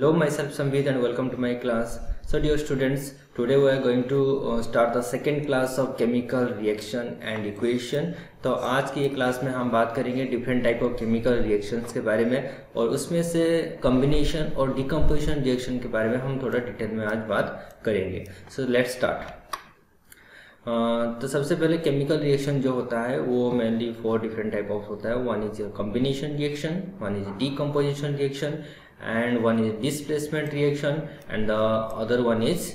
Hello, myself Samvid and welcome to my class. So dear students, today we are going to start the second class of chemical reaction and equation. तो आज की ये class में हम बात करेंगे different type of chemical reactions के बारे में और उसमें से कॉम्बिनेशन और डिकम्पोजिशन रिएक्शन के बारे में हम थोड़ा डिटेल में आज बात करेंगे. So let's start. तो सबसे पहले केमिकल रिएक्शन जो होता है वो मेनली 4 डिफरेंट टाइप ऑफ होता है. One is combination reaction, one is decomposition reaction and one is displacement reaction and the other one is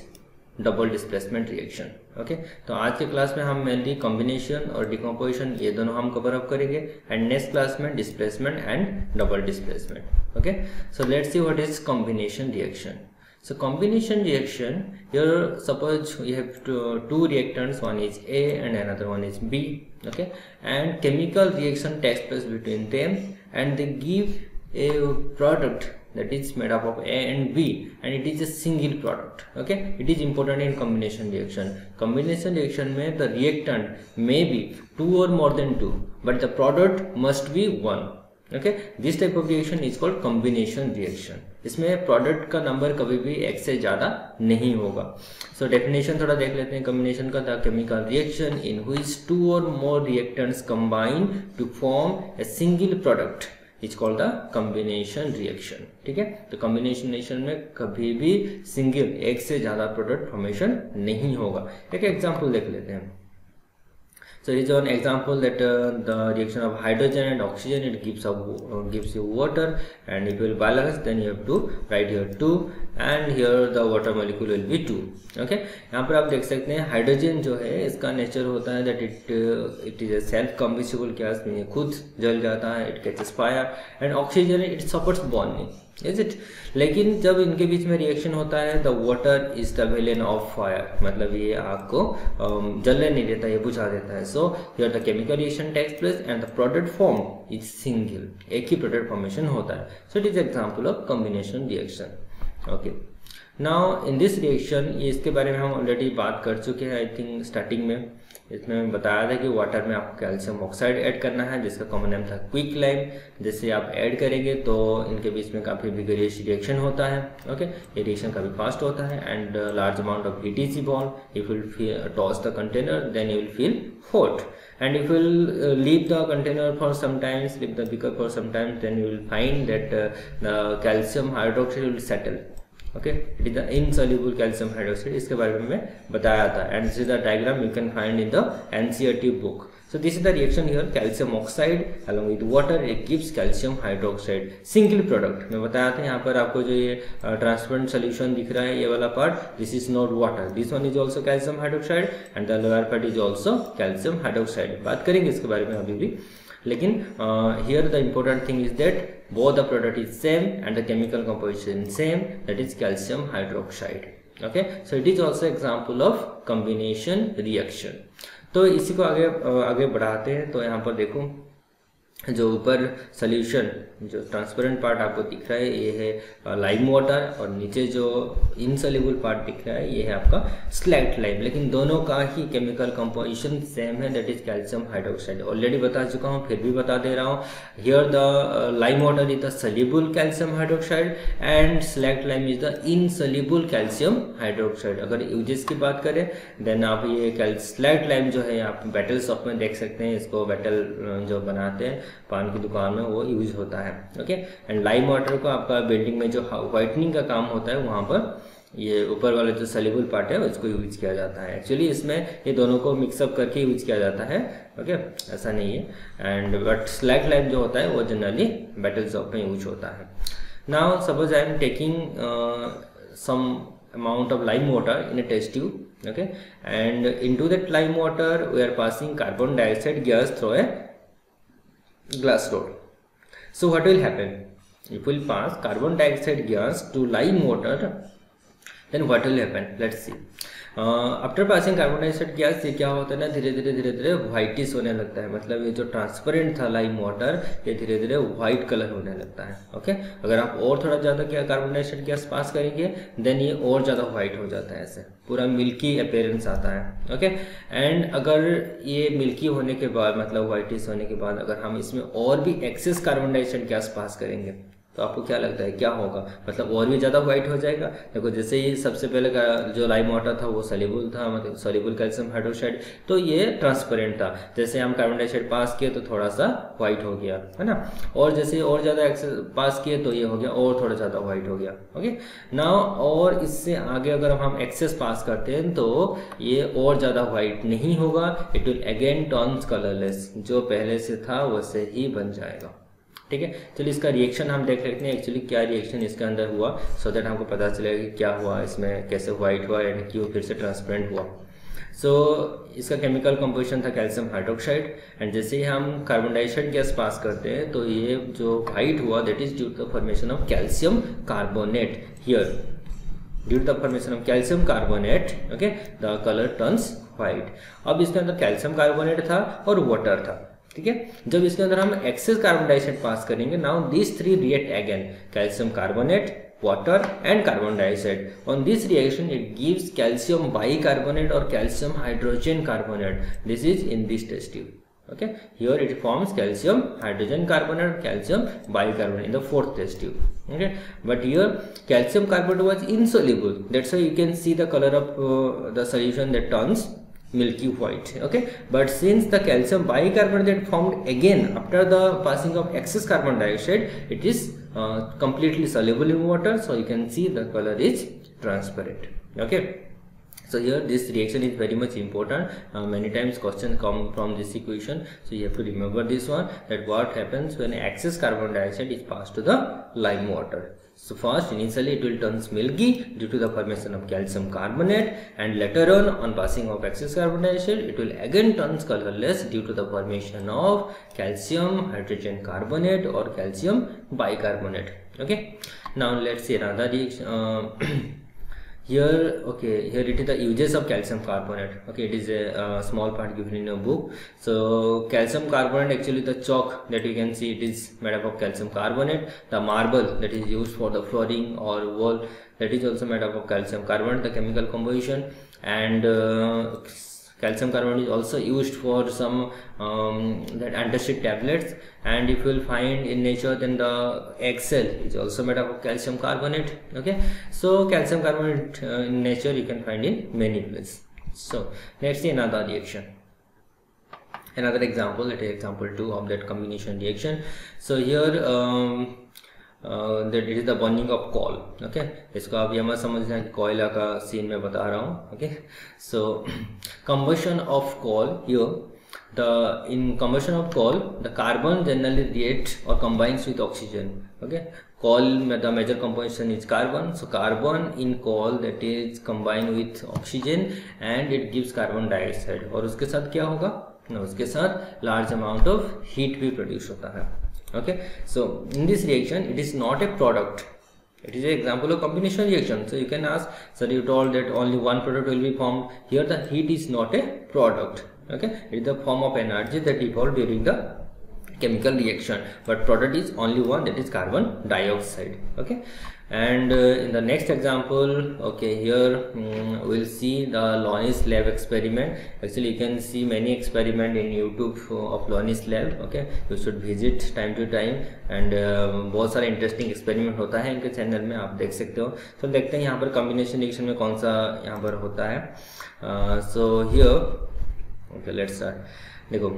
double displacement reaction. Okay तो आज के क्लास में हम मेनली कॉम्बिनेशन और डिकम्पोजिशन ये दोनों हम कवर अप करेंगे एंड नेक्स्ट क्लास में displacement and double displacement. Okay so let's see what is combination reaction. So combination reaction, here suppose you have two reactants, one is A and another one is B, okay, and chemical reaction takes place between them and they give a product that is made up of A and B and it is a single product. Okay, it is important in combination reaction. Combination reaction में the reactant may be 2 or more than 2 but the product must be 1. Okay, this type of reaction is called combination reaction. इसमें product का number कभी भी एक से ज़्यादा नहीं होगा. सो डेफिनेशन थोड़ा देख लेते हैं कॉम्बिनेशन का. The chemical reaction in which 2 or more reactants combine to form a single product is called the combination reaction. ठीक है, तो कॉम्बिनेशन रिएक्शन में कभी भी सिंगल एक से ज़्यादा प्रोडक्ट फॉर्मेशन नहीं होगा. एक एग्जांपल देख लेते हैं. So it is an example that the reaction of hydrogen and oxygen, it gives you water and it will balance, then you have to write here 2 and here the water molecule will be 2. Okay, यहाँ पर आप देख सकते हैं hydrogen जो है इसका nature होता है that it is a self combustible gas, में खुद जल जाता है, it catches fire, and oxygen it suffers burning. Is it? लेकिन जब इनके बीच में रिएक्शन होता है the water is the villain of fire, मतलब ये आग को जलने नहीं देता, ये बुझा देता है. So here the chemical reaction takes place and the product form is single, एक ही प्रोडक्ट फॉर्मेशन होता है. So it is example of combination reaction. Okay, now in this reaction, ये इसके बारे में हम ऑलरेडी बात कर चुके हैं आई थिंक स्टार्टिंग में. इसमें मैं बताया था कि वाटर में आपको कैल्शियम ऑक्साइड ऐड करना है जिसका कॉमन नेम था क्विक लाइम. जैसे आप ऐड करेंगे तो इनके बीच में काफ़ी विगरियस रिएक्शन होता है. ओके, ये रिएक्शन काफ़ी फास्ट होता है and large amount of heat is evolve. If will toss the container then you will feel hot and if you will leave the container for some times, leave the beaker for some time, then you will find that the calcium hydroxide will settle. Okay, it is the insoluble calcium hydroxide. इसके बारे में मैं बताया था and this is the diagram you can find in the NCERT book. So this is the reaction here, calcium oxide along with water it gives calcium hydroxide, single product. मैं बताया था यहाँ पर आपको जो ये transparent solution दिख रहा है ये वाला part, this is not water, this one is also calcium hydroxide and the lower part is also calcium hydroxide. बात करेंगे इसके बारे में अभी भी, लेकिन here the important thing is that both the product is same and the chemical composition same, that is calcium hydroxide. Okay, so it is also example of combination reaction. तो इसी को आगे बढ़ाते हैं. तो यहाँ पर देखो जो ऊपर सोल्यूशन जो ट्रांसपेरेंट पार्ट आपको दिख रहा है ये है लाइम वाटर और नीचे जो इनसोल्यूबल पार्ट दिख रहा है ये है आपका स्लैक्ट लाइम. लेकिन दोनों का ही केमिकल कंपोजिशन सेम है, that is calcium hydroxide. Already बता चुका हूँ फिर भी बता दे रहा हूँ. Here the lime water is the soluble calcium hydroxide and select lime is the insoluble calcium hydroxide. अगर यूजेस की बात करें देन आप ये स्लैक्ट लाइम जो है आप बैटल शॉप में देख सकते हैं, इसको बैटल जो बनाते हैं पान की दुकान में वो यूज होता है. ओके, एंड लाइम वाटर को आपका बिल्डिंग में जो व्हाइटनिंग का काम होता है वहाँ पर ये ऊपर वाला जो सोल्यूबल पार्ट है उसको यूज किया जाता है. एक्चुअली इसमें ये दोनों को मिक्सअप करके यूज किया जाता है. ओके, ऐसा नहीं है. एंड बट स्लैक लाइम जो होता है वो जनरली बैटल शॉप में यूज होता है. Now suppose I am taking some amount of lime water in a test tube. Okay, and into that lime water we are passing carbon dioxide gas through a glass rod. So what will happen if we pass carbon dioxide gas to lime water, then what will happen? Let's see. After passing carbon dioxide gas ये क्या होता है ना धीरे धीरे whitish होने लगता है. मतलब ये जो ट्रांसपेरेंट था लाइम वाटर ये धीरे धीरे व्हाइट कलर होने लगता है. ओके, अगर आप और थोड़ा ज़्यादा क्या कार्बन डाइऑक्साइड गैस पास करेंगे देन ये और ज़्यादा व्हाइट हो जाता है, ऐसे पूरा मिल्की अपीयरेंस आता है. ओके, एंड अगर ये मिल्की होने के बाद मतलब व्हाइटिश होने के बाद अगर हम इसमें और भी access carbon dioxide gas pass करेंगे तो आपको क्या लगता है क्या होगा, मतलब और भी ज़्यादा वाइट हो जाएगा। देखो जैसे ही सबसे पहले का जो लाइम वाटर था वो सॉल्युबल था, मतलब सॉल्युबल कैल्शियम हाइड्रोक्साइड, तो ये ट्रांसपेरेंट था। जैसे हम कार्बन डाइऑक्साइड पास किए तो थोड़ा सा वाइट हो गया, है ना। और जैसे और ज़्यादा पास किए तो ये हो गया और थोड़ा ज़्यादा वाइट हो गया। ओके नाउ, और इससे आगे अगर हम एक्सेस पास करते हैं तो ये और ज़्यादा वाइट नहीं होगा, it will again turns colourless, जो पहले से था वैसे ही बन जाएगा। ठीक है, चलिए इसका रिएक्शन हम देख लेते हैं एक्चुअली क्या रिएक्शन इसके अंदर हुआ, सो दैट हमको पता चलेगा कि क्या हुआ इसमें, कैसे वाइट हुआ एंड क्यों फिर से ट्रांसपेरेंट हुआ। सो इसका केमिकल कंपोजिशन था कैल्शियम हाइड्रोक्साइड, एंड जैसे ही हम कार्बन डाइऑक्साइड गैस पास करते हैं तो ये जो वाइट हुआ that is due to the formation of calcium carbonate. Here due to the formation of calcium carbonate, okay, the colour turns white. अब इसके अंदर कैल्शियम कार्बोनेट था और वाटर था, ठीक है। जब इसके अंदर हम एक्सेस कार्बन डाइऑक्साइड पास करेंगे, now this three react again, calcium carbonate, water and carbon dioxide. On this reaction it gives calcium bicarbonate or calcium hydrogen carbonate. This is in this test tube. Okay, here it forms calcium hydrogen carbonate, calcium bicarbonate in the fourth test tube. Okay, but here calcium carbonate was insoluble, that's why you can see the color of the solution that turns milky white. Okay, but since the calcium bicarbonate formed again after the passing of excess carbon dioxide, it is completely soluble in water, so you can see the color is transparent. Okay, so here this reaction is very much important. Many times questions come from this equation, so you have to remember this one, that what happens when excess carbon dioxide is passed to the lime water. So first initially it will turn milky due to the formation of calcium carbonate, and later on passing of excess carbon dioxide it will again turns colorless due to the formation of calcium hydrogen carbonate or calcium bicarbonate. Okay, now let's see another reaction. Here, okay, here it is the uses of calcium carbonate. Okay, it is a small part given in a book. So calcium carbonate, actually the chalk that you can see, it is made up of calcium carbonate. The marble that is used for the flooring or wall, that is also made up of calcium carbonate, the chemical composition. And calcium carbonate is also used for some that antacid tablets, and if you will find in nature, then the eggshell is also made up of calcium carbonate. Okay, so calcium carbonate in nature you can find in many places. So let's see another reaction, another example. Let us example 2 of that combination reaction. So here that it is the burning of coal. Okay, इसको आप ये मत समझना कि कोयला का scene में बता रहा हूँ. Okay, so combustion of coal, here in combustion of coal the carbon generally reacts or combines with oxygen. Okay, coal the major composition is carbon, so carbon in coal that is combined with oxygen and it gives carbon dioxide. और उसके साथ क्या होगा ना, उसके साथ large amount of heat भी produce होता है. Okay, so in this reaction it is not a product, it is an example of combination reaction. So you can ask, sir, you told that only one product will be formed. Here the heat is not a product. Okay, it is the form of energy that evolved during the chemical reaction, but product is only one, that is carbon dioxide. Okay, and in the next example, okay, here we'll see the Lonnie's lab experiment. Actually you can see many experiment in YouTube of Lonnie's lab. Okay, you should visit time to time, and बहुत सारे interesting experiment होता है इनके channel में, आप देख सकते हो. तो देखते हैं यहाँ पर कॉम्बिनेशन रिएक्शन में कौन सा यहाँ पर होता है. So here okay let's start. देखो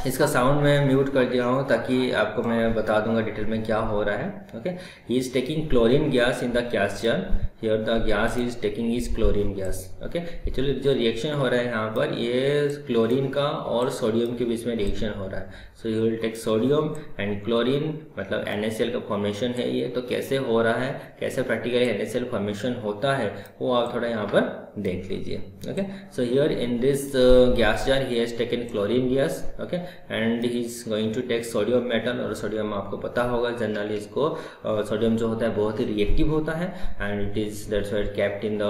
इसका साउंड मैं म्यूट कर दिया हूँ ताकि आपको मैं बता दूंगा डिटेल में क्या हो रहा है. Okay, he is taking chlorine gas in the gas jar. Here the gas is taking is chlorine gas. Okay, actually जो रिएक्शन हो रहा है यहाँ पर, ये क्लोरीन का और सोडियम के बीच में रिएक्शन हो रहा है. So you will take sodium and chlorine, मतलब NaCl का फॉर्मेशन है ये. तो कैसे हो रहा है, कैसे प्रैक्टिकली NaCl फॉर्मेशन होता है, वो आप थोड़ा यहाँ पर देख लीजिए. Okay, so here in this gas jar he has taken chlorine gas. Okay, and he is going to take sodium metal. और सोडियम आपको पता होगा जनरली इसको सोडियम जो होता है बहुत ही रिएक्टिव होता है, and it is that's why kept in the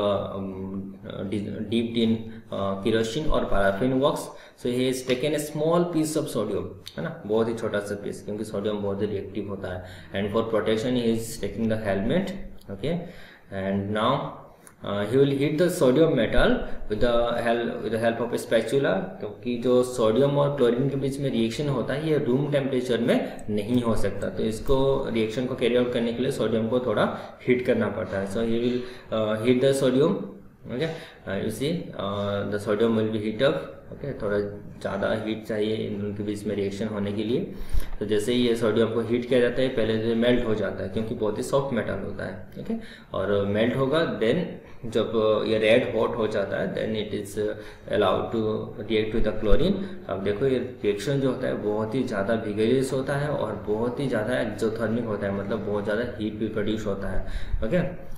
dipped in kerosene और paraffin wax. So he is taken a small piece of sodium, है ना, बहुत ही छोटा सा पीस, क्योंकि सोडियम बहुत ही रिएक्टिव होता है. And for protection he is taking the helmet. Okay, and now he will heat the sodium metal with the help of spatula, क्योंकि जो सोडियम और क्लोरीन के बीच में रिएक्शन होता है ये रूम टेम्परेचर में नहीं हो सकता, तो इसको रिएक्शन को कैरी आउट करने के लिए सोडियम को थोड़ा हीट करना पड़ता है. So he will heat the sodium. Okay, you see the sodium will be heat up. Okay, थोड़ा ज़्यादा हीट चाहिए इन उनके बीच में रिएक्शन होने के लिए. तो जैसे ही ये सोडियम को हीट किया जाता है पहले तो मेल्ट हो जाता है क्योंकि बहुत ही सॉफ्ट मेटल होता है. ओके, और मेल्ट होगा, देन जब ये रेड हॉट हो जाता है then it is allowed to react with the chlorine. अब देखो ये रिएक्शन जो होता है बहुत ही ज़्यादा विगरियस होता है और बहुत ही ज़्यादा एक्सोथर्मिक होता है, मतलब बहुत ज़्यादा हीट भी प्रोड्यूस होता है. Okay,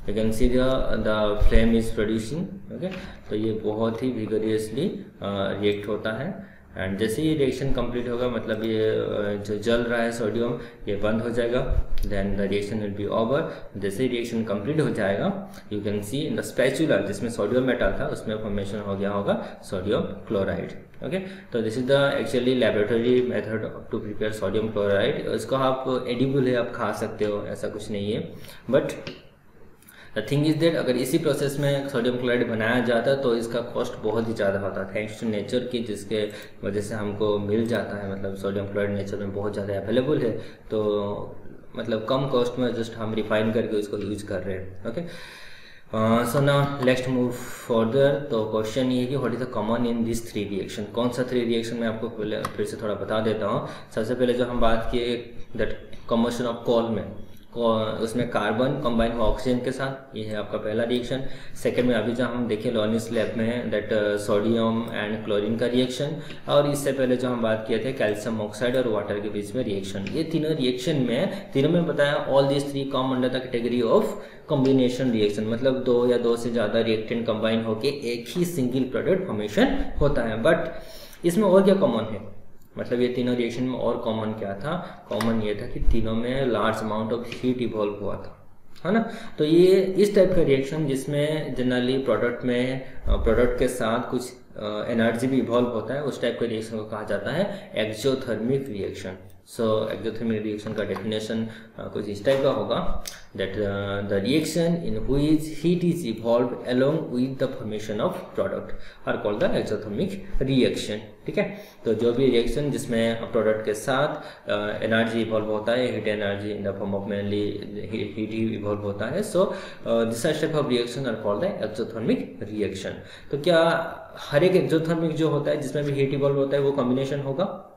you can see the flame is producing. Okay, तो ये बहुत ही विगरियसली रिएक्ट होता है. एंड जैसे ये रिएक्शन कंप्लीट होगा, मतलब ये जो जल रहा है सोडियम ये बंद हो जाएगा, then the reaction will be over. जैसे ही रिएक्शन कंप्लीट हो जाएगा you can see in the spatula जिसमें सोडियम मेटल था उसमें फॉर्मेशन हो गया होगा सोडियम क्लोराइड. ओके, तो this is the actually laboratory method to prepare sodium chloride. इसको आप एडिबल है, आप खा सकते हो, ऐसा कुछ नहीं है. But the thing is that अगर इसी प्रोसेस में सोडियम क्लोराइड बनाया जाता तो इसका कॉस्ट बहुत ही ज़्यादा होता, थैंक्स टू नेचर की, जिसके वजह से हमको मिल जाता है. मतलब सोडियम क्लोराइड नेचर में बहुत ज़्यादा अवेलेबल है, तो मतलब कम कॉस्ट में जस्ट हम रिफाइन करके उसको यूज कर रहे हैं. Okay, so now let's move further. तो क्वेश्चन ये है कि what is the common in this three reaction. कौन सा थ्री रिएक्शन मैं आपको फिर से थोड़ा बता देता हूँ. सबसे पहले जो हम बात किए दैट कम्बशन ऑफ कोल में, उसमें कार्बन कंबाइन हुआ ऑक्सीजन के साथ, ये है आपका पहला रिएक्शन. सेकंड में अभी जो हम देखें लॉरेंस लैब में दैट सोडियम एंड क्लोरीन का रिएक्शन, और इससे पहले जो हम बात किए थे कैल्शियम ऑक्साइड और वाटर के बीच में रिएक्शन. ये तीनों रिएक्शन में बताया all this three come under the category of combination reaction, मतलब दो या दो से ज़्यादा रिएक्टेंट कंबाइन होकर एक ही सिंगल प्रोडक्ट फॉर्मेशन होता है. बट इसमें और क्या कॉमन है, मतलब ये तीनों रिएक्शन में और कॉमन क्या था. कॉमन ये था कि तीनों में large amount of heat evolve हुआ था, है ना. तो ये इस टाइप का रिएक्शन जिसमें जनरली प्रोडक्ट के साथ कुछ एनर्जी भी इवॉल्व होता है, उस टाइप के रिएक्शन को कहा जाता है exothermic reaction. So exothermic reaction का डेफिनेशन कुछ इस टाइप का होगा that the reaction in which heat is evolve along with the formation of product are called the exothermic reaction. ठीक है, तो जो भी रिएक्शन जिसमें प्रोडक्ट के साथ एनर्जी इवॉल्व होता है, heat energy in the form of mainly heat ही इवॉल्व होता है, so this type of reaction are called the exothermic reaction. तो क्या हर एक एक्सोथर्मिक जो होता है जिसमें भी हीट इवॉल्व होता है वो कॉम्बिनेशन होगा?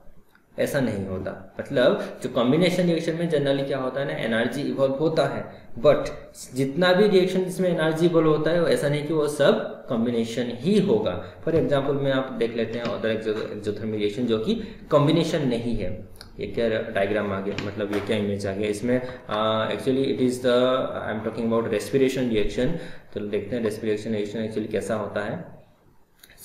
ऐसा नहीं होता. मतलब जो कॉम्बिनेशन रिएक्शन में जनरली क्या होता है ना, एनर्जी इवॉल्व होता है, बट जितना भी रिएक्शन जिसमें एनर्जी इवॉल्व होता है ऐसा नहीं कि वो सब कॉम्बिनेशन ही होगा. फॉर एग्जांपल में आप देख लेते हैं अदर एक्सोथर्मिक रिएक्शन जो कि कॉम्बिनेशन नहीं है. ये क्या डायग्राम आ गया, मतलब ये क्या इमेज आ गया इसमें. Actually it is the I am talking about respiration reaction. तो देखते हैं रेस्पिरेशन रिएक्शन एक्चुअली कैसा होता है.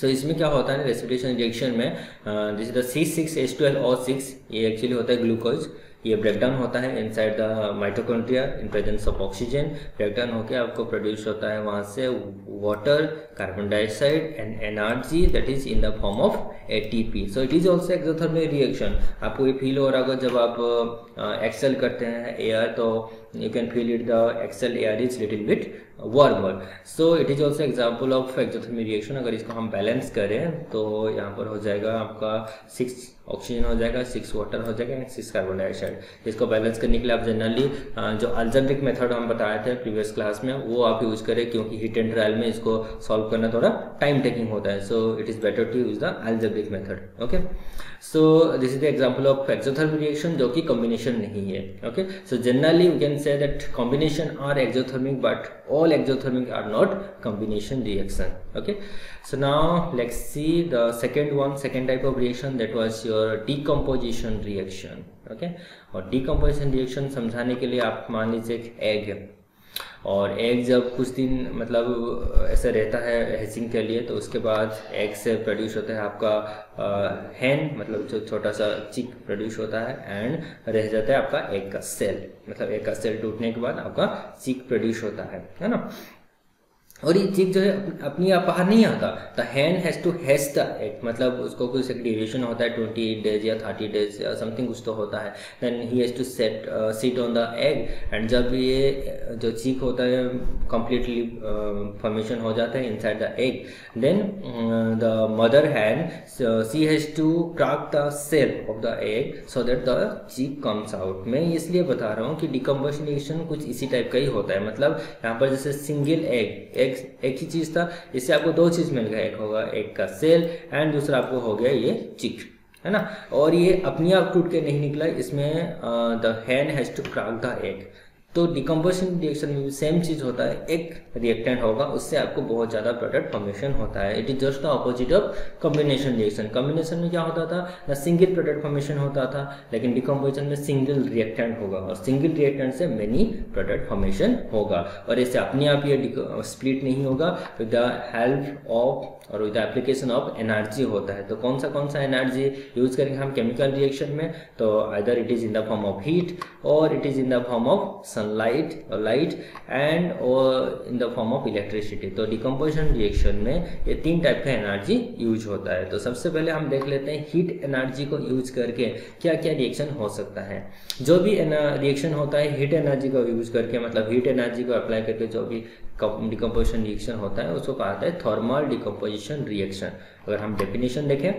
सो इसमें क्या होता है रेस्पिरेशन रिएक्शन में, दिस इज द C6H12O6, ये एक्चुअली होता है ग्लूकोज. ये ब्रेकडाउन होता है inside the mitochondria in presence of oxygen. Breakdown होकर आपको प्रोड्यूस होता है वहाँ से water, carbon dioxide and energy that is in the form of ATP. So it is also exothermic reaction. आपको ये फील हो रहा होगा जब आप एक्सेल करते हैं एयर, तो you can feel it, the exhaled air is little bit warmer. So it is also example of exothermic reaction. अगर इसको हम बैलेंस करें तो यहाँ पर हो जाएगा आपका 6 ऑक्सीजन हो जाएगा, 6 वाटर हो जाएगा एंड 6 कार्बन डाइऑक्साइड. इसको बैलेंस करने के लिए आप जनरली जो अल्जेब्रिक मेथड हम बताए थे प्रीवियस क्लास में वो आप यूज करें, क्योंकि हिट एंड ट्रायल में इसको सॉल्व करना थोड़ा टाइम टेकिंग होता है. So it is better to use the algebraic method. Okay, so this is the example of exothermic reaction जो कि कॉम्बिनेशन नहीं है. Okay, so generally we can say that combination are exothermic, but all exothermic are not combination reaction. Okay, so now let's see the second type of reaction, that was your decomposition reaction. Okay, और decomposition reaction समझाने के लिए आप मान लीजिए एक egg है, और एग जब कुछ दिन मतलब ऐसे रहता है हैचिंग के लिए, तो उसके बाद एग से प्रोड्यूस होता है आपका हैन, मतलब जो छोटा सा चिक प्रोड्यूस होता है, एंड रह जाता है आपका एग का सेल. मतलब एग का सेल टूटने के बाद आपका चिक प्रोड्यूस होता है ना. और ये चीज जो है अपनी आप बाहर नहीं आता। The hen has to hatch the egg, मतलब उसको कुछ एक ड्यूरेशन होता है 28 डेज या 30 डेज या समथिंग कुछ तो होता है। Then he has to sit on the egg, and जब ये जो चीक होता है कंप्लीटली फॉर्मेशन हो जाता है inside the egg, then the mother hen she has to crack the shell of the egg so that the chick comes out. मैं इसलिए बता रहा हूँ कि डिकम्पोजिशन रिएक्शन कुछ इसी टाइप का ही होता है। मतलब यहाँ पर जैसे सिंगल एक ही चीज था, इससे आपको दो चीज मिल गया, एक होगा एग का सेल एंड दूसरा आपको हो गया ये चिक, है ना। और ये अपने आप टूट के नहीं निकला, इसमें the hen has to crack the egg. तो डिकम्पोजिशन रिएक्शन में भी सेम चीज होता है, एक रिएक्टेंट होगा उससे आपको बहुत ज्यादा प्रोडक्ट फॉर्मेशन होता है। It is just the opposite of combination reaction. Combination में क्या होता था ना, सिंगल प्रोडक्ट फॉर्मेशन होता था, लेकिन डिकम्पोजिशन में सिंगल रिएक्टेंट होगा और सिंगल रिएक्टेंट से मेनी प्रोडक्ट फॉर्मेशन होगा। और इससे अपने आप ये स्प्लिट नहीं होगा, विद द हेल्प ऑफ और with the application of energy होता है। तो कौन सा एनर्जी यूज करेंगे हम केमिकल रिएक्शन में, तो either it is in the form of heat और it is in the form of sunlight और लाइट एंड और in the form of electricity. तो डिकम्पोजिशन रिएक्शन में ये तीन टाइप का एनर्जी यूज होता है। तो सबसे पहले हम देख लेते हैं हीट एनर्जी को यूज करके क्या क्या रिएक्शन हो सकता है। जो भी रिएक्शन होता है हीट एनर्जी को यूज करके, मतलब हीट एनर्जी को अप्लाई करके जो भी डिकम्पोजिशन रिएक्शन होता है उसको कहा जाता है थर्मल डिकम्पोजिशन रिएक्शन। अगर हम डेफिनेशन देखें,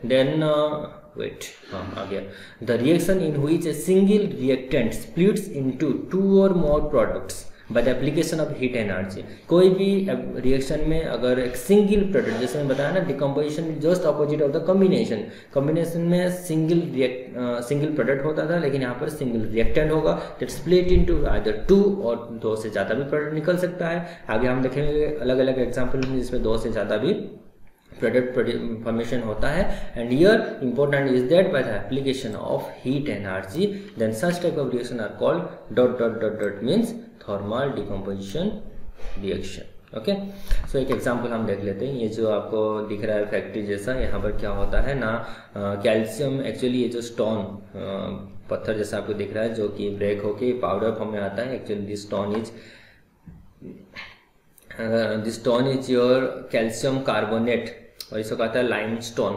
देन आ गया, the reaction in which a single reactant splits into two और more products by the application of heat energy. कोई भी रिएक्शन में अगर एक सिंगल प्रोडक्ट, जैसे मैं बताया ना decomposition just opposite of the combination. Combination में सिंगल प्रोडक्ट होता था, लेकिन यहाँ पर सिंगल रिएक्टेंट होगा that split into either two, और दो से ज़्यादा भी प्रोडक्ट निकल सकता है। आगे हम देखेंगे अलग अलग एग्जाम्पल में जिसमें दो से ज़्यादा भी प्रोडक्ट फॉर्मेशन होता है। And here important is that by the application of heat energy then such type of reaction are called dot dot dot dot means thermal decomposition reaction. Okay, so एक example हम देख लेते हैं। ये जो आपको दिख रहा है फैक्ट्री जैसा, यहाँ पर क्या होता है ना, कैल्शियम एक्चुअली ये जो स्टोन पत्थर जैसा आपको दिख रहा है जो कि ब्रेक होके पाउडर फॉर्म में आता है। Actually this stone is your calcium carbonate और इसको कहता है लाइमस्टोन।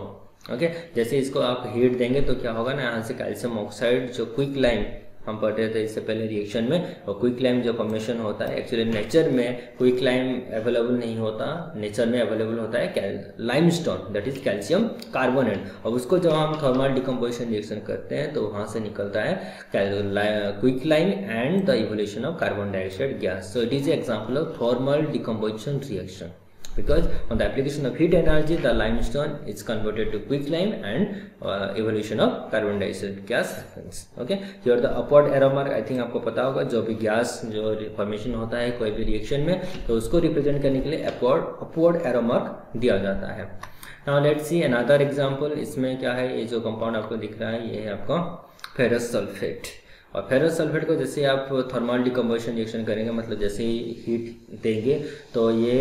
ओके, जैसे इसको आप हीट देंगे तो क्या होगा ना, यहाँ से कैल्शियम ऑक्साइड जो क्विक लाइम हम पढ़ रहे थे इससे पहले रिएक्शन में, और क्विक लाइम जो फॉर्मेशन होता है, एक्चुअली नेचर में क्विक लाइम अवेलेबल नहीं होता, नेचर में अवेलेबल होता है limestone that is calcium carbonate. और उसको जब हम थर्मल डिकम्पोजिशन रिएक्शन करते हैं तो वहाँ से निकलता है quick lime and the evolution of carbon dioxide gas. So it is example of thermal decomposition reaction because on the application of heat energy the limestone is converted to quicklime and evolution of carbon dioxide gas happens. Okay, here the upward arrow mark I think आपको पता होगा, जो भी gas जो formation होता है कोई भी रिएक्शन में तो उसको रिप्रेजेंट करने के लिए अपवर्ड एरो मार्क दिया जाता है। Now let's see another example। इसमें क्या है, ये जो कंपाउंड आपको दिख रहा है ये है आपका फेरस सल्फेट। और फेरस सल्फेट को जैसे आप थर्मल डिकम्पोजिशन रिएक्शन करेंगे, मतलब जैसे ही हीट देंगे तो ये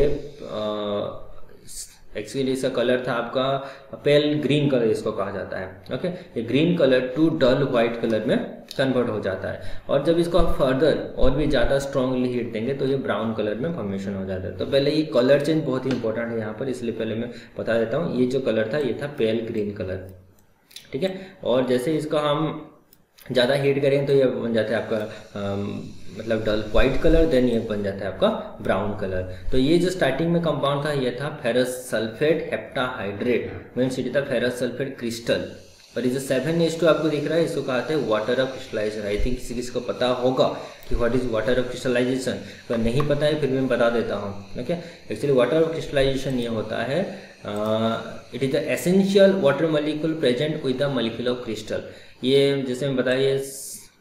एक्चुअली इसका कलर था आपका पेल ग्रीन कलर इसको कहा जाता है। ओके, ये green colour to dull white colour में कन्वर्ट हो जाता है, और जब इसको आप फर्दर और भी ज़्यादा स्ट्रांगली हीट देंगे तो ये ब्राउन कलर में फॉर्मेशन हो जाता है। तो पहले ये कलर चेंज बहुत ही इंपॉर्टेंट है यहाँ पर, इसलिए पहले मैं बता देता हूँ। ये जो कलर था ये था पेल ग्रीन कलर, ठीक है। और जैसे इसको हम ज़्यादा हीट करें तो ये बन जाता है आपका मतलब डल वाइट कलर, देन ये बन जाता है आपका ब्राउन कलर। तो ये जो स्टार्टिंग में कंपाउंड था ये था ferrous sulphate heptahydrate, means it था फेरस सल्फेट क्रिस्टल। और ये जो 7H2 आपको दिख रहा है इसको कहते हैं water of crystallization. I think किसी किसी को पता होगा कि what is water of crystallization, अगर नहीं पता है फिर भी मैं बता देता हूँ। Okay, actually water of crystallization ये होता है it is the essential water molecule present with the molecule of crystal. ये जैसे मैं बताया ये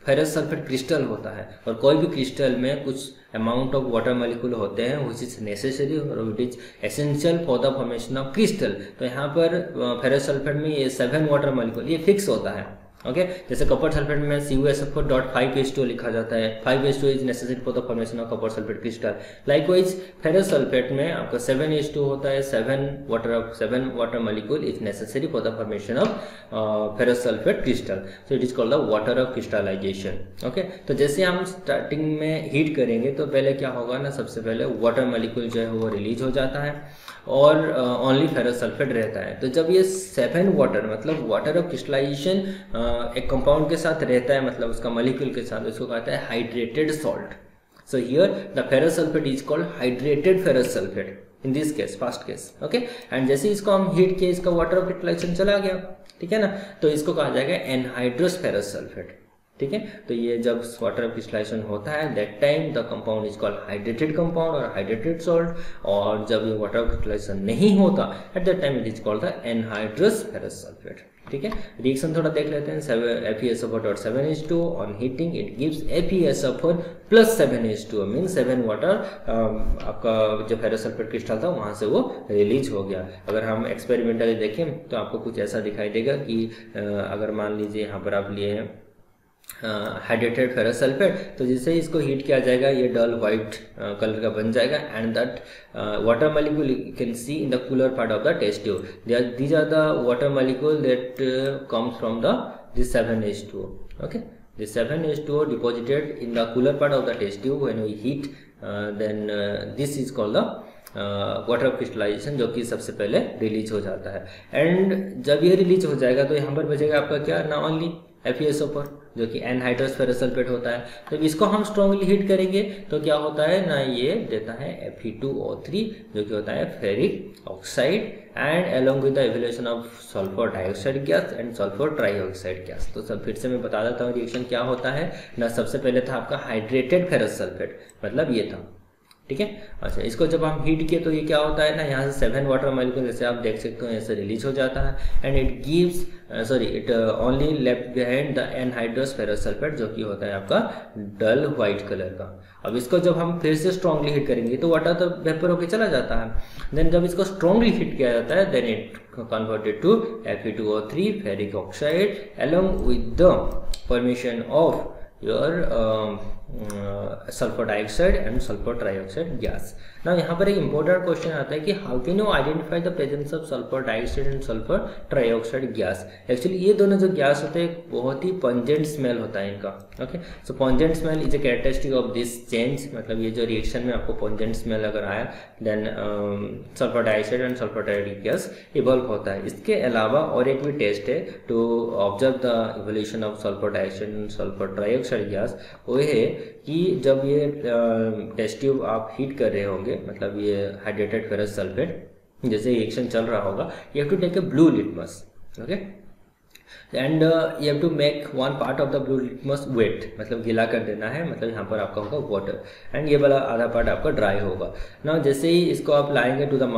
फेरस सल्फेट क्रिस्टल होता है, और कोई भी क्रिस्टल में कुछ अमाउंट ऑफ वाटर मॉलिक्यूल होते हैं विच इज नेसेसरी और which is essential for the formation of crystal. तो यहाँ पर फेरस सल्फेट में ये 7 वाटर मॉलिक्यूल ये फिक्स होता है, ओके जैसे कॉपर सल्फेट में CuSO4.5H2 लिखा जाता है, 5H2 is necessary for the formation of copper sulphate crystal. Likewise ferrous sulphate में आपका 7H2 होता है, 7 water molecule is necessary for the formation of ferrous sulphate crystal, so it is called the water of crystallization. Okay तो जैसे हम starting में heat करेंगे तो पहले क्या होगा ना, सबसे पहले वाटर मॉलिक्यूल जो है वो रिलीज हो जाता है और ओनली फेरस सल्फेट रहता है। तो जब ये 7 वाटर मतलब वाटर ऑफ क्रिस्टलाइजेशन एक कंपाउंड के साथ रहता है, मतलब उसका मॉलिक्यूल के साथ, उसको कहता है hydrated salt. So here the ferrous sulphate is called hydrated ferrous sulphate in this case, first case. Okay and जैसे इसको हम हीट किए, इसका वाटर ऑफ क्रिस्टलाइजेशन चला गया, ठीक है ना, तो इसको कहा जाएगा एनहाइड्रस फेरस सल्फेट। ठीक है, तो ये जब वाटर ऑफ क्रिस्टलाइजेशन होता है that time the compound is called hydrated compound और हाइड्रेटेड सॉल्ट, और जब ये वाटर ऑफ क्रिस्टलाइजेशन नहीं होता at that time it is called the anhydrous ferrous sulphate. ठीक है, रिएक्शन थोड़ा देख लेते हैं। FeSO4.7H2 on heating it gives FeSO4 plus 7H2 mean 7 water आपका जो फेरस सल्फेट क्रिस्टल था वहां से वो रिलीज हो गया। अगर हम एक्सपेरिमेंटली देखें तो आपको कुछ ऐसा दिखाई देगा कि अगर मान लीजिए यहाँ पर आप लिए हैं हाइड्रेटेड फेरस सल्फेट, तो जिससे इसको हीट किया जाएगा ये डल व्हाइट कलर का बन जाएगा and that water molecule you can see in the cooler part of the test tube. These are the water molecule that comes from the this 7H2O. Okay, this 7H2O deposited in the cooler part of the test tube when we heat, then this is called the water of crystallization, जो कि सबसे पहले release हो जाता है। And जब ये release हो जाएगा तो यहाँ पर बचेगा आपका क्या, ना ओनली FeSO4 जो कि एनहाइड्रस फेरस सल्फेट होता है। तो इसको हम स्ट्रांगली हीट करेंगे तो क्या होता है ना, ये देता है Fe2O3 जो कि होता है ferric oxide and along with the evolution of sulphur dioxide gas and sulphur trioxide gas. तो सब फिर से मैं बता देता हूँ रिएक्शन क्या होता है ना। सबसे पहले था आपका हाइड्रेटेड फेरस सल्फेट, मतलब ये था, ठीक है। अच्छा, इसको जब हम हीट किए तो ये क्या होता है ना, यहाँ से 7 वाटर मॉलिक्यूल जैसे आप देख सकते हो ऐसे रिलीज हो जाता है and it gives it only left behind the anhydrous ferrous sulphate जो कि होता है आपका डल व्हाइट कलर का। अब इसको जब हम फिर से स्ट्रांगली हीट करेंगे तो वाटर तो वेपर होकर चला जाता है। देन जब इसको स्ट्रांगली हीट किया जाता है then it converted to Fe2O3 ferric oxide along with the formation of your sulfur dioxide and sulfur trioxide gas. Now यहाँ पर एक important question आता है कि how can you identify the presence of sulfur dioxide and sulfur trioxide gas? Actually ये दोनों जो gas होते हैं बहुत ही pungent smell होता है इनका। Okay, so pungent smell is a characteristic of this change, मतलब ये जो reaction में आपको pungent smell अगर आया then sulfur dioxide and sulfur trioxide gas evolve होता है। इसके अलावा और एक भी टेस्ट है to observe the evolution of sulfur dioxide and sulfur trioxide gas, वो है कि जब ये टेस्ट ट्यूब आप हीट कर रहे होंगे, मतलब ये हाइड्रेटेड फेरस सल्फेट जैसे रिएक्शन चल रहा होगा, you have to take a blue litmus, okay, and you have to make one part of the blue litmus wet, मतलब गीला कर देना है, मतलब यहाँ पर आपका होगा वाटर एंड ये वाला आधा पार्ट आपका ड्राई होगा ना। जैसे ही इसको आप लाएंगे to the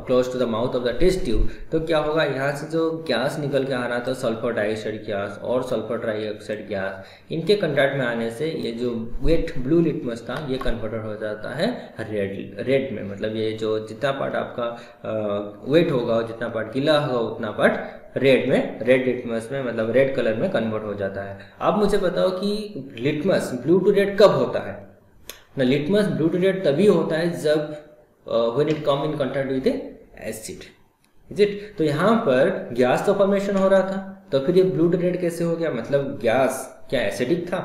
close to the mouth of the test tube तो क्या होगा, यहाँ से जो गैस निकल के आ रहा था सल्फर डाइऑक्साइड गैस और सल्फर ट्राइऑक्साइड गैस, इनके कंटैक्ट में आने से ये जो वेट ब्लू लिटमस था ये कन्वर्टेड हो जाता है रेड में, मतलब ये जो जितना पार्ट आपका वेट होगा जितना पार्ट गीला होगा उतना पार्ट रेड में, रेड लिटमस में, मतलब रेड कलर में कन्वर्ट हो जाता है। अब मुझे बताओ कि लिटमस ब्लू टू रेड कब होता है ना। लिटमस ब्लू टू रेड तभी होता है जब when it come in contact with acid, is it. तो यहाँ पर गैस तो फॉर्मेशन हो रहा था तो फिर ये ब्लू टू रेड कैसे हो गया, मतलब गैस क्या एसिडिक था?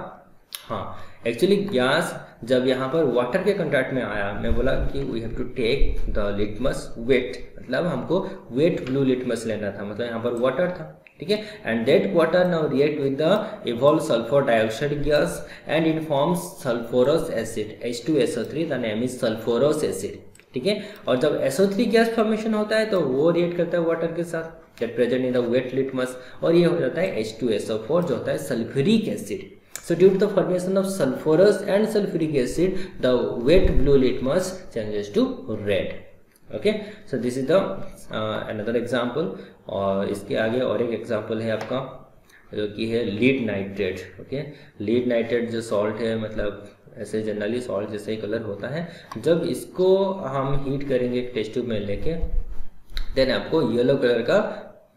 हाँ, एक्चुअली गैस जब यहाँ पर वाटर के कंटैक्ट में आया, मैं बोला कि we have to take the litmus wet, मतलब हमको वेट ब्लू लिटमस लेना था, मतलब यहाँ पर वाटर था, ठीक है, and that water now react with the evolve sulphur dioxide gas and it forms sulphurous acid H2SO3, the name is sulphurous acid, ठीक है। और जब SO3 गैस फॉर्मेशन होता है तो वो रिएक्ट करता है वाटर के साथ that present in the wet litmus और ये हो जाता है H2SO4 जो होता है sulphuric acid. So due to the formation of sulfurous and sulfuric acid, the wet blue litmus changes to red. Okay, so this is the another example. और इसके आगे और एक एग्जाम्पल है आपका जो कि है lead nitrate. Okay, lead nitrate जो सॉल्ट है, मतलब ऐसे जनरली सॉल्ट जैसे ही कलर होता है, जब इसको हम हीट करेंगे टेस्ट ट्यूब में लेके देन आपको येलो कलर का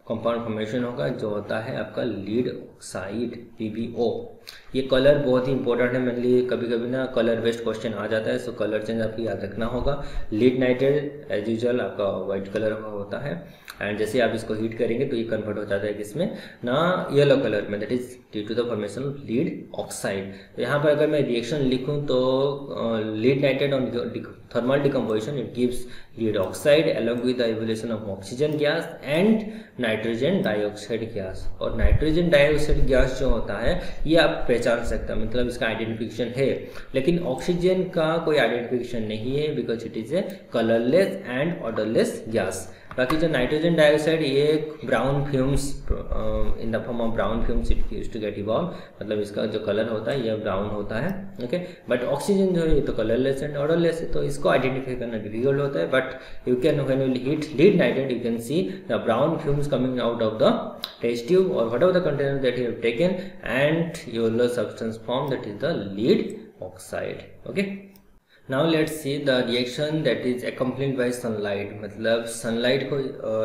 कंपाउंड फॉर्मेशन होगा जो होता है आपका लीड ऑक्साइड PbO। ये कलर बहुत ही इंपॉर्टेंट है, मेनली कभी कभी ना कलर बेस्ड क्वेश्चन आ जाता है, सो कलर चेंज आपको याद रखना होगा। लीड नाइट्रेट एज यूजुअल आपका वाइट कलर का होता है, एंड जैसे आप इसको हीट करेंगे तो ये कन्वर्ट हो जाता है किसमें ना येलो कलर में, that is due to the formation of lead oxide. तो यहाँ पर अगर मैं रिएक्शन लिखूँ तो lead nitrate on thermal decomposition it gives lead oxide along with the evolution of oxygen gas and nitrogen dioxide gas. और nitrogen dioxide gas जो होता है ये आप पहचान सकते हैं, मतलब इसका आइडेंटिफिकेशन है, लेकिन ऑक्सीजन का कोई आइडेंटिफिकेशन नहीं है because it is a colourless and odourless gas. बाकी जो नाइट्रोजन डाइऑक्साइड ये brown fumes in the form of brown fumes it used to get evolve, मतलब इसका जो कलर होता है ये ब्राउन होता है, ओके। बट ऑक्सीजन जो है ये तो कलरलेस एंड ऑडरलेस है, तो इसको आइडेंटिफाई करना डिफिकल्ट होता है। But you can when you heat lead nitrate you can see the brown fumes coming out of the test tube or whatever the container that you have taken, and yellow substance form, that is the lead oxide, okay। Now let's see the reaction that is accompanied by sunlight, मतलब sunlight को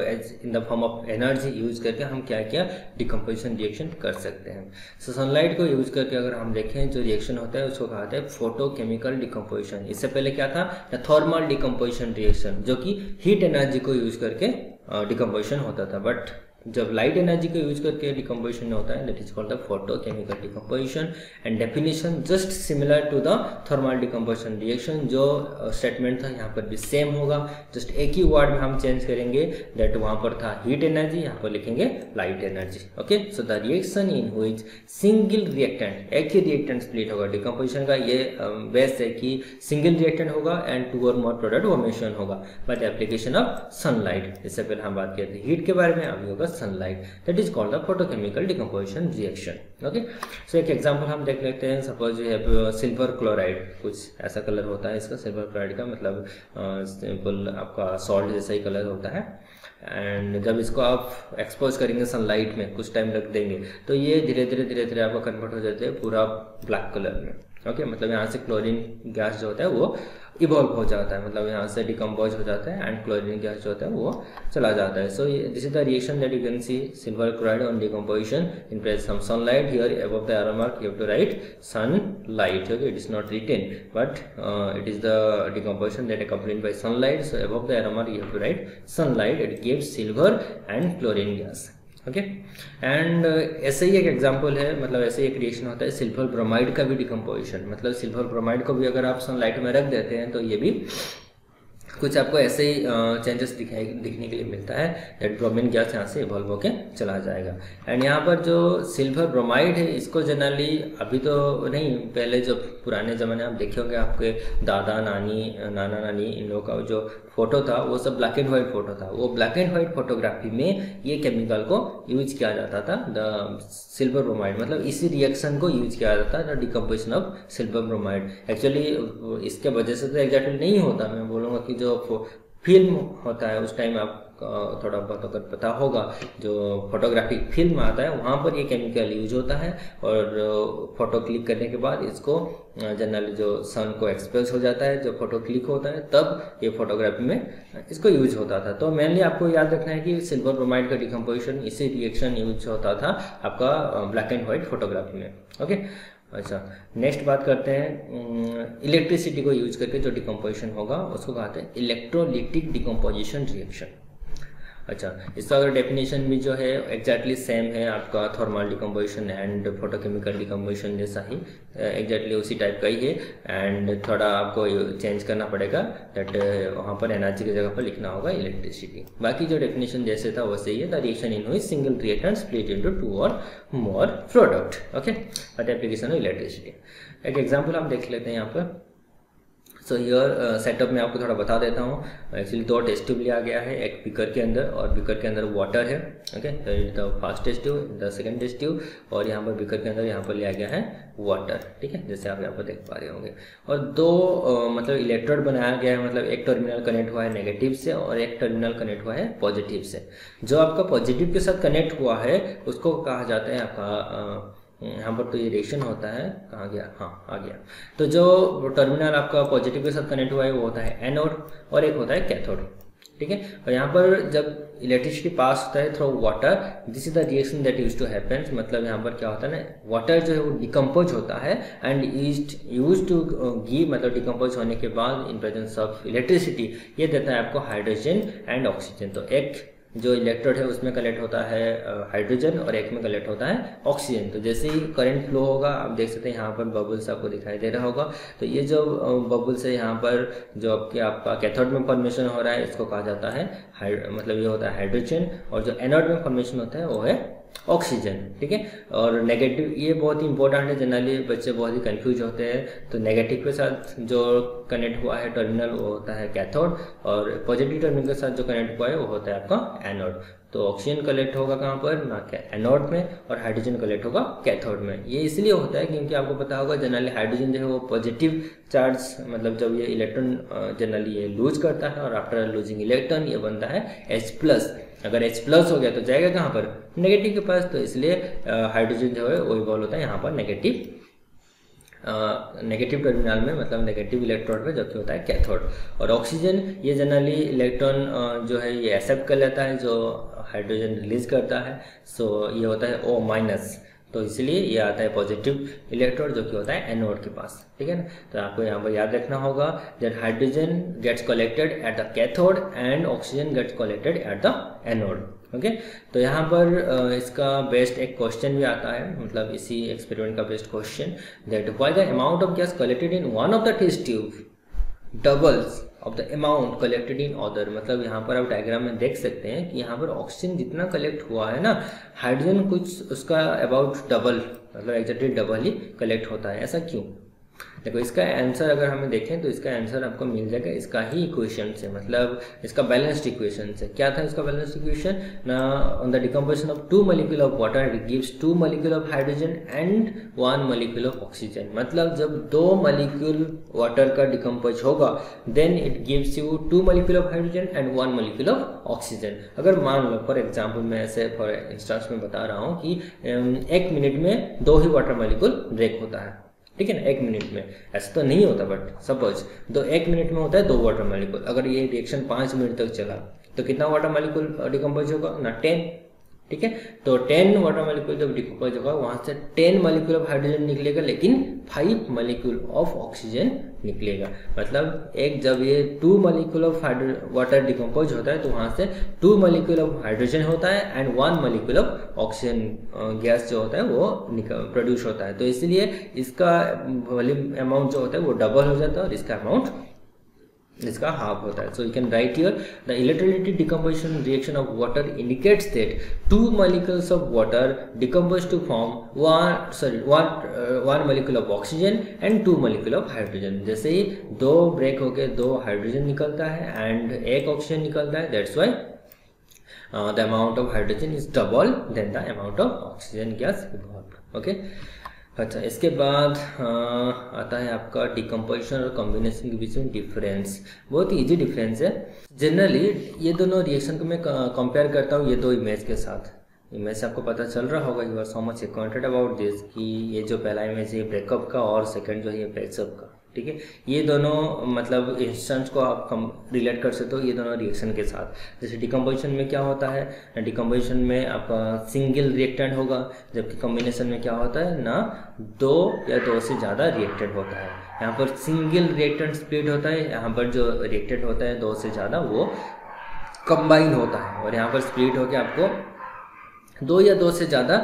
as in the form of energy use करके हम क्या क्या decomposition reaction कर सकते हैं। सो sunlight को यूज करके अगर हम देखें जो रिएक्शन होता है उसको कहा जाता है फोटोकेमिकल डिकम्पोजिशन। इससे पहले क्या था थर्मल डिकम्पोजिशन रिएक्शन, जो कि हीट एनर्जी को यूज करके डिकम्पोजिशन होता था, बट जब लाइट एनर्जी को यूज करके डिकम्पोजिशन होता है that is called the photochemical decomposition. And definition just similar to the thermal decomposition reaction, जो स्टेटमेंट था यहाँ पर भी सेम होगा, जस्ट एक ही वर्ड में हम चेंज करेंगे, दैट वहाँ पर था हीट एनर्जी, यहाँ पर लिखेंगे light energy, okay. So the reaction in which single reactant, एक ही रिएक्टेंट स्प्लिट होगा डिकम्पोजिशन का, ये बेस्ट है कि सिंगल रिएक्टेंट होगा एंड 2 और मोर प्रोडक्ट फॉर्मेशन होगा bye the application of sunlight. इससे पहले हम बात किए थे हीट के बारे में, अभी होगा sunlight, that is called the photochemical decomposition reaction, okay। so एक एग्जांपल हम देख लेते हैं, suppose you have silver chloride, कुछ ऐसा कलर होता है इसका सिल्वर क्लोराइड का, मतलब सिंपल आपका सॉल्ट जैसा ही कलर होता है। एंड जब इसको आप एक्सपोज करेंगे सनलाइट में, कुछ टाइम रख देंगे तो ये धीरे धीरे आपका कन्वर्ट हो जाते हैं पूरा ब्लैक कलर में, ओके। मतलब यहाँ से क्लोरीन गैस जो होता है वो इवॉल्व हो जाता है, मतलब यहाँ से डिकम्पोज हो जाता है एंड क्लोरीन गैस जो होता है वो चला जाता है। So this is the reaction that you can see silver chloride on decomposition in presence of sunlight. Here above the arrow mark you have to write sunlight, okay, it is not written but it is the decomposition that accompanied by sunlight, so above the arrow mark you have to write sunlight, it gives silver and chlorine gas, okay. And ऐसे ही एक example है, मतलब ऐसे एक reaction होता है silver bromide का भी डिकम्पोजिशन, मतलब सिल्वर ब्रोमाइड को भी अगर आप सनलाइट में रख देते हैं तो ये भी कुछ आपको ऐसे ही चेंजेस दिखने के लिए मिलता है, दैट ब्रोमीन गैस यहाँ से इवॉल्व होके चला जाएगा। एंड यहाँ पर जो सिल्वर ब्रोमाइड है इसको जनरली अभी तो नहीं, पहले जो पुराने ज़माने आप देखे होंगे आपके दादा नाना नानी इन लोगों का जो फोटो था वो सब ब्लैक एंड वाइट फोटो था, वो ब्लैक एंड वाइट फोटोग्राफी में ये केमिकल को यूज किया जाता था, द सिल्वर ब्रोमाइड, मतलब इसी रिएक्शन को यूज किया जाता था, the decomposition of silver bromide. Actually इसके वजह से तो एग्जैक्टली नहीं होता, मैं बोलूँगा कि जो फिल्म होता है उस टाइम आप थोड़ा बहुत अगर पता होगा, जो फोटोग्राफिक फिल्म आता है वहाँ पर ये केमिकल यूज होता है, और फोटो क्लिक करने के बाद इसको जनरली जो सन को एक्सपोज हो जाता है, जो फोटो क्लिक होता है तब ये फोटोग्राफी में इसको यूज होता था। तो मेनली आपको याद रखना है कि सिल्वर ब्रोमाइड का डिकम्पोजिशन इसी रिएक्शन यूज होता था आपका ब्लैक एंड व्हाइट फोटोग्राफी में, ओके। अच्छा, नेक्स्ट बात करते हैं इलेक्ट्रिसिटी को यूज करके जो डिकम्पोजिशन होगा उसको कहते हैं इलेक्ट्रोलिटिक डिकम्पोजिशन रिएक्शन। अच्छा, इसका अगर डेफिनेशन भी जो है एग्जैक्टली सेम है आपका thermal decomposition and photochemical decomposition जैसा ही, एग्जैक्टली उसी टाइप का ही है, एंड थोड़ा आपको चेंज करना पड़ेगा, दैट वहाँ पर एनर्जी की जगह पर लिखना होगा इलेक्ट्रिसिटी। बाकी जो डेफिनेशन जैसे था वैसे ही है, the reaction in which single reactant split into 2 और more product, okay, but application of electricity. एक एग्जांपल हम देख लेते हैं यहाँ पर। सो हियर सेटअप में आपको थोड़ा बता देता हूँ। एक्चुअली 2 टेस्ट ट्यूब लिया गया है, एक बीकर के अंदर, और बीकर के अंदर वाटर है, okay, the first test tube, the second test tube, और यहाँ पर बीकर के अंदर यहाँ पर लिया गया है वाटर, ठीक है, जैसे आप यहाँ पर देख पा रहे होंगे। और 2 मतलब इलेक्ट्रोड बनाया गया है, मतलब एक टर्मिनल कनेक्ट हुआ है नेगेटिव से और एक टर्मिनल कनेक्ट हुआ है पॉजिटिव से। जो आपका पॉजिटिव के साथ कनेक्ट हुआ है उसको कहा जाता है आपका, यहाँ पर तो ये रिएक्शन होता है, कहाँ गया, हाँ आ गया। तो जो टर्मिनल आपका पॉजिटिव के साथ कनेक्ट हुआ है वो होता है एनोड और एक होता है कैथोड, ठीक है। और यहाँ पर जब इलेक्ट्रिसिटी पास होता है through water, this is the reaction that use to happen. मतलब यहाँ पर क्या होता है ना, वाटर जो है वो डिकम्पोज होता है एंड यूज टू गिव, मतलब डिकम्पोज होने के बाद इन प्रेजेंस ऑफ इलेक्ट्रिसिटी ये देता है आपको हाइड्रोजन एंड ऑक्सीजन। तो एक जो इलेक्ट्रोड है उसमें कलेक्ट होता है हाइड्रोजन और एक में कलेक्ट होता है ऑक्सीजन। तो जैसे ही करंट फ्लो होगा, आप देख सकते हैं यहाँ पर बबल्स आपको दिखाई दे रहा होगा। तो ये जो बबल्स है यहाँ पर जो आपका कैथोड में फॉर्मेशन हो रहा है इसको कहा जाता है मतलब ये होता है हाइड्रोजन, और जो एनोड में फॉर्मेशन होता है वो है ऑक्सीजन, ठीक है। और नेगेटिव ये बहुत ही इंपॉर्टेंट है, जनरली बच्चे बहुत ही कंफ्यूज होते हैं। तो नेगेटिव के साथ जो कनेक्ट हुआ है टर्मिनल वो होता है कैथोड, और पॉजिटिव टर्मिनल के साथ जो कनेक्ट हुआ है वो होता है आपका एनोड। तो ऑक्सीजन कलेक्ट होगा कहाँ पर, ना एनोड में, और हाइड्रोजन कलेक्ट होगा कैथोड में। ये इसलिए होता है क्योंकि आपको पता होगा जनरली हाइड्रोजन जो है वो पॉजिटिव चार्ज, मतलब जब ये इलेक्ट्रॉन जनरली ये लूज करता है और आफ्टर लूजिंग इलेक्ट्रॉन ये बनता है H+। अगर H+ हो गया तो जाएगा कहाँ पर, नेगेटिव के पास। तो इसलिए हाइड्रोजन जो है वो इवॉल्व होता है यहाँ पर नेगेटिव टर्मिनल में, मतलब नेगेटिव इलेक्ट्रोड में, जो कि होता है कैथोड। और ऑक्सीजन ये जनरली इलेक्ट्रॉन जो है ये एक्सेप्ट कर लेता है जो हाइड्रोजन रिलीज करता है। सो ये होता है O-, तो इसलिए ये आता है पॉजिटिव इलेक्ट्रोड जो कि होता है एनोड के पास, ठीक है ना। तो आपको यहाँ पर याद रखना होगा that hydrogen gets collected at the cathode and oxygen gets collected at the anode, okay. तो यहाँ पर इसका बेस्ट एक क्वेश्चन भी आता है, मतलब इसी एक्सपेरिमेंट का best question, that why the amount of gas collected in one of the test tube doubles of the amount collected in other. मतलब यहाँ पर आप डायग्राम में देख सकते हैं कि यहाँ पर ऑक्सीजन जितना कलेक्ट हुआ है ना, हाइड्रोजन कुछ उसका अबाउट डबल, मतलब एग्जैक्टली डबल ही कलेक्ट होता है। ऐसा क्यों? देखो इसका आंसर अगर हमें देखें तो इसका आंसर आपको मिल जाएगा इसका ही इक्वेशन से, मतलब इसका बैलेंस्ड इक्वेशन से। क्या था इसका बैलेंस्ड इक्वेशन ना, on the decomposition of 2 molecule of water it gives 2 molecule of hydrogen and 1 molecule of oxygen. मतलब जब 2 molecule वाटर का डिकम्पोज होगा then it gives you 2 molecule of hydrogen and 1 molecule of oxygen. अगर मान लो for example मैं ऐसे for instance में बता रहा हूँ कि 1 मिनट में 2 ही वाटर मॉलिक्यूल ब्रेक होता है, ठीक है ना, 1 मिनट में। ऐसा तो नहीं होता, बट सपोज 1 मिनट में होता है 2 वाटर मॉलिक्यूल। अगर ये रिएक्शन 5 मिनट तक चला तो कितना वाटर मॉलिक्यूल डिकम्पोज होगा ना, 10, ठीक है। तो 10 वाटर मॉलिक्यूल जब डिकम्पोज होगा वहाँ से 10 molecule ऑफ हाइड्रोजन निकलेगा लेकिन 5 molecule ऑफ ऑक्सीजन निकलेगा। मतलब एक जब ये 2 molecule ऑफ वाटर डिकम्पोज होता है तो वहाँ से 2 molecule ऑफ हाइड्रोजन होता है and 1 molecule of oxygen gas जो होता है वो प्रोड्यूस होता है। तो इसलिए इसका वॉल्यूम अमाउंट जो होता है वो डबल हो जाता है और इसका अमाउंट इसका हाफ होता है। So you can write here the electrolytic decomposition reaction of water indicates that 2 molecules of water decompose to form 1 molecule of oxygen and 2 molecule of hydrogen. जैसे ही 2 ब्रेक होके 2 हाइड्रोजन निकलता है एंड 1 ऑक्सीजन निकलता है, that's why the amount of hydrogen is double than the amount of oxygen gas involved, okay। अच्छा, इसके बाद आता है आपका डिकम्पोजिशन और कॉम्बिनेशन के बीच में डिफरेंस। बहुत ही इजी डिफरेंस है। जनरली ये दोनों रिएक्शन को मैं कंपेयर करता हूँ ये 2 इमेज के साथ। इमेज से आपको पता चल रहा होगा, you are so much acquainted about this, कि ये जो पहला इमेज है ब्रेकअप का और सेकंड जो है पैचअप का, ठीक है। ये दोनों मतलब इंस्टेंस को आप रिलेट कर सकते हो ये दोनों रिएक्शन के साथ। जैसे डिकम्पोजिशन में क्या होता है, डिकम्पोजिशन में आपका सिंगल रिएक्टेंट होगा, जबकि कॉम्बिनेशन में क्या होता है ना, 2 या 2 से ज़्यादा रिएक्टेंट होता है। यहाँ पर सिंगल रिएक्टेंट स्प्लिट होता है, यहाँ पर जो रिएक्टेंट होता है 2 से ज़्यादा वो कंबाइन होता है, और यहाँ पर स्प्लिट होकर आपको 2 या 2 से ज़्यादा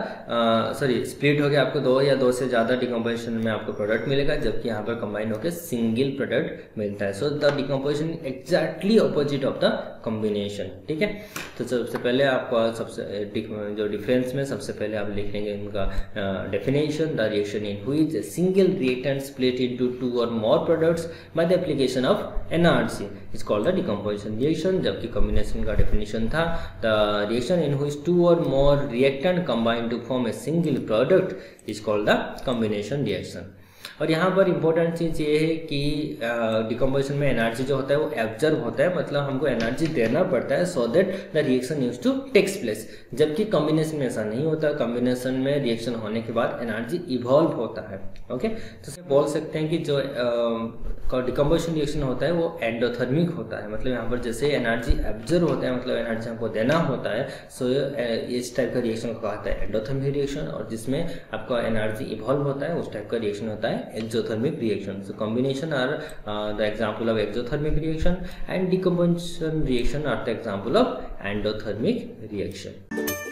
स्प्लिट हो गया आपको 2 या 2 से ज़्यादा डिकम्पोजिशन में आपको प्रोडक्ट मिलेगा, जबकि यहाँ पर कंबाइन होकर सिंगल प्रोडक्ट मिलता है। So the decomposition exactly opposite of the combination, ठीक है। तो सबसे पहले आपका जो डिफरेंस में सबसे पहले आप लिख लेंगे इनका definition, the reaction in which a single reactant split into 2 और more products by the application of NRC is called the decomposition reaction. जबकि कॉम्बिनेशन का डेफिनेशन था द रिएक्शन इन व्हिच 2 और मोर reactant combine to form a single product is called the combination reaction. और यहाँ पर important चीज़ ये है कि डिकम्पोजिशन में एनर्जी जो होता है वो एब्जर्व होता है, मतलब हमको एनर्जी देना पड़ता है so that the reaction use to takes place. जबकि कॉम्बिनेशन में ऐसा नहीं होता, कॉम्बिनेशन में रिएक्शन होने के बाद एनर्जी इवॉल्व होता है। ओके, तो बोल सकते हैं कि जो डिकम्पोजिशन रिएक्शन होता है वो एंडोथर्मिक होता है, मतलब यहाँ पर जैसे एनर्जी एब्जर्व होता है, मतलब एनर्जी हमको देना होता है, सो इस टाइप का रिएक्शन को कहता है एंडोथर्मिक रिएक्शन। और जिसमें आपका एनर्जी इवॉल्व होता है उस टाइप का रिएक्शन होता है exothermic reaction. So combination are the example of exothermic reaction and decomposition reaction are the example of endothermic reaction.